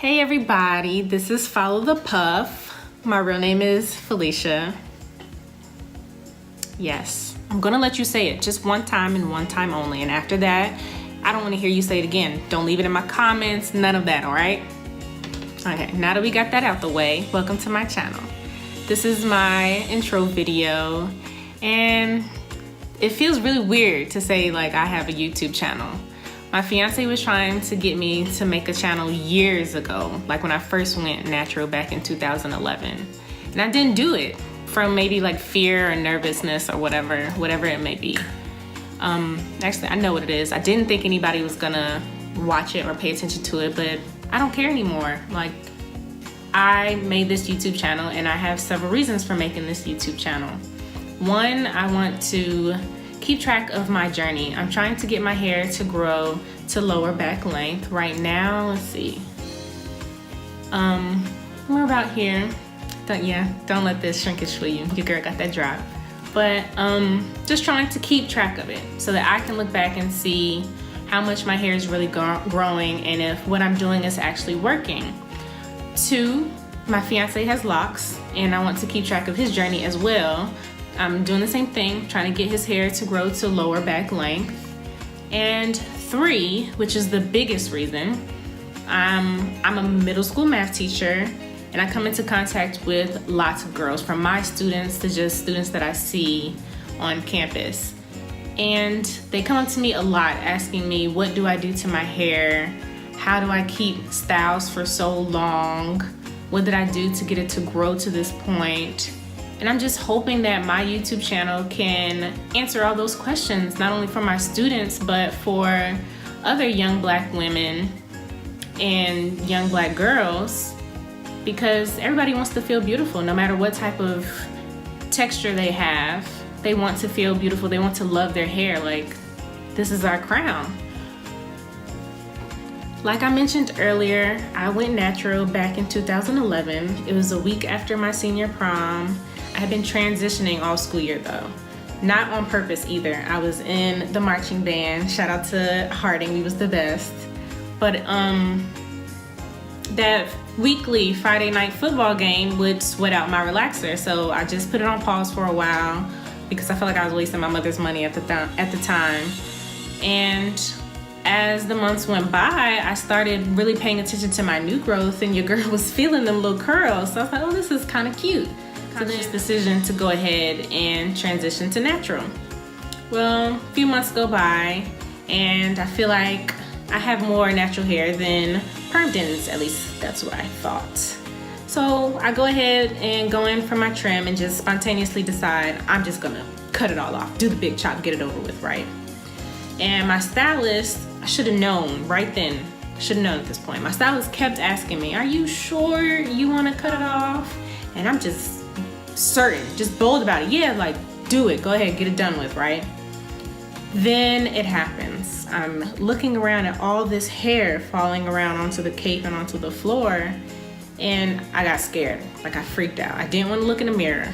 Hey everybody, this is Follow the Puff. My real name is Felicia. Yes, I'm gonna let you say it just one time and one time only, and after that, I don't wanna hear you say it again. Don't leave it in my comments, none of that, all right? Okay, now that we got that out the way, welcome to my channel. This is my intro video, and it feels really weird to say like I have a YouTube channel. My fiance was trying to get me to make a channel years ago, like when I first went natural back in 2011. And I didn't do it from maybe like fear or nervousness or whatever it may be. Actually, I know what it is. I didn't think anybody was gonna watch it or pay attention to it, but I don't care anymore. Like, I made this YouTube channel and I have several reasons for making this YouTube channel. One, I want to keep track of my journey. I'm trying to get my hair to grow to lower back length. Right now, let's see. We're about here. Don't let this shrinkage fool you. Your girl got that drop. But just trying to keep track of it so that I can look back and see how much my hair is really growing and if what I'm doing is actually working. Two, my fiance has locks and I want to keep track of his journey as well. I'm doing the same thing, trying to get his hair to grow to lower back length. And three, which is the biggest reason, I'm a middle school math teacher and I come into contact with lots of girls, from my students to just students that I see on campus. And they come up to me a lot asking me, what do I do to my hair? How do I keep styles for so long? What did I do to get it to grow to this point? And I'm just hoping that my YouTube channel can answer all those questions, not only for my students, but for other young Black women and young Black girls, because everybody wants to feel beautiful no matter what type of texture they have. They want to feel beautiful. They want to love their hair. Like, this is our crown. Like I mentioned earlier, I went natural back in 2011. It was a week after my senior prom. I had been transitioning all school year though. Not on purpose either. I was in the marching band. Shout out to Harding, we was the best. But that weekly Friday night football game would sweat out my relaxer. So I just put it on pause for a while because I felt like I was wasting my mother's money at the time. And as the months went by, I started really paying attention to my new growth, and your girl was feeling them little curls. So I was like, oh, this is kind of cute. So this decision to go ahead and transition to natural. Well, a few months go by and I feel like I have more natural hair than permed ends, at least that's what I thought. So I go ahead and go in for my trim and just spontaneously decide I'm just gonna cut it all off, do the big chop, get it over with, right? And my stylist, I should have known right then, should have known at this point. My stylist kept asking me, are you sure you wanna cut it off? And I'm just certain, just bold about it. Yeah, like, do it, go ahead, get it done with, right? Then it happens. I'm looking around at all this hair falling around onto the cape and onto the floor, and I got scared. Like, I freaked out. I didn't want to look in the mirror.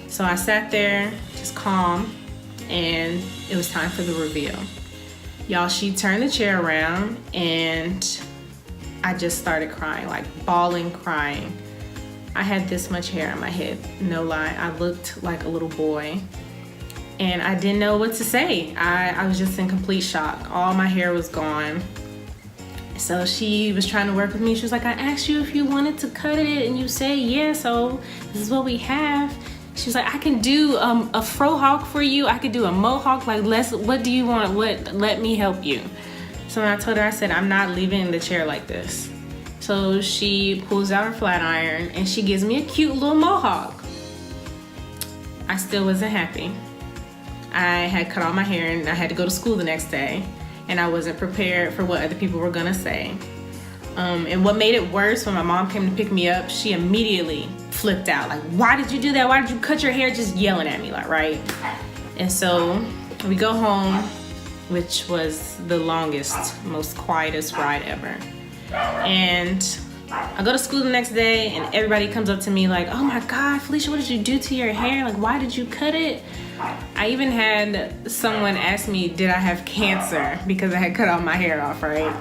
So I sat there, just calm, and it was time for the reveal. Y'all, she turned the chair around, and I just started crying, like bawling, crying. I had this much hair on my head, no lie. I looked like a little boy and I didn't know what to say. I was just in complete shock. All my hair was gone. So she was trying to work with me. She was like, I asked you if you wanted to cut it and you say yeah, so this is what we have. She was like, I can do a frohawk for you. I could do a mohawk. Like, what do you want? Let me help you. So when I told her, I said, I'm not leaving the chair like this. So she pulls out her flat iron and she gives me a cute little mohawk. I still wasn't happy. I had cut all my hair and I had to go to school the next day, and I wasn't prepared for what other people were gonna say. And what made it worse, when my mom came to pick me up, she immediately flipped out. Like, why did you do that? Why did you cut your hair? Just yelling at me, like, right? And so we go home, which was the longest, most quietest ride ever. And I go to school the next day and everybody comes up to me like, oh my God, Felicia, what did you do to your hair? Like, why did you cut it? I even had someone ask me, did I have cancer? Because I had cut all my hair off, right?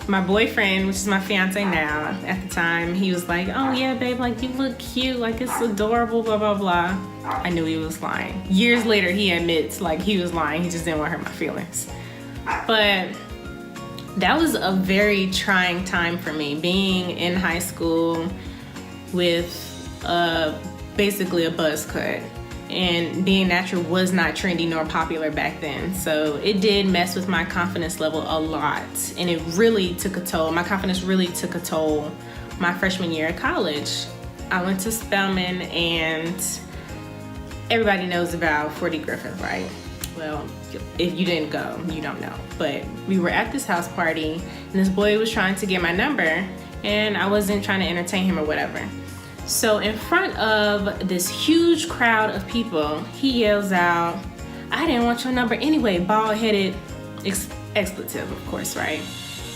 my boyfriend, which is my fiance now, at the time, he was like, oh yeah, babe, like you look cute, like it's adorable, blah, blah, blah. I knew he was lying. Years later, he admits like he was lying. He just didn't want to hurt my feelings. But that was a very trying time for me, being in high school with basically a buzz cut. And being natural was not trendy nor popular back then. So it did mess with my confidence level a lot. And it really took a toll. My confidence really took a toll my freshman year of college. I went to Spelman, and everybody knows about 40 Griffith, right? Well, if you didn't go, you don't know. But we were at this house party, and this boy was trying to get my number, and I wasn't trying to entertain him or whatever. So in front of this huge crowd of people, he yells out, I didn't want your number anyway, bald-headed, expletive, of course, right?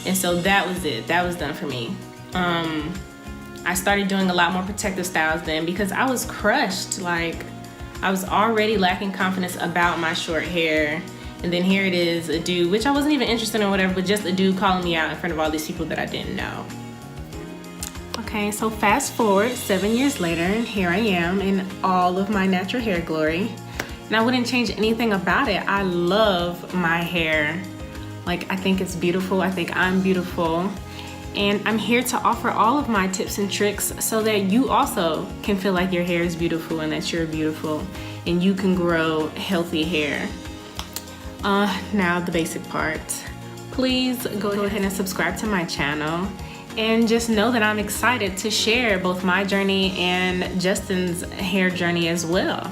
And so that was it. That was done for me. I started doing a lot more protective styles then because I was crushed. Like, I was already lacking confidence about my short hair. And then here it is, a dude, which I wasn't even interested in or whatever, but just a dude calling me out in front of all these people that I didn't know. Okay, so fast forward 7 years later, and here I am in all of my natural hair glory. And I wouldn't change anything about it. I love my hair. Like, I think it's beautiful. I think I'm beautiful. And I'm here to offer all of my tips and tricks so that you also can feel like your hair is beautiful and that you're beautiful and you can grow healthy hair. Now the basic part. Please go ahead and subscribe to my channel. And just know that I'm excited to share both my journey and Justin's hair journey as well.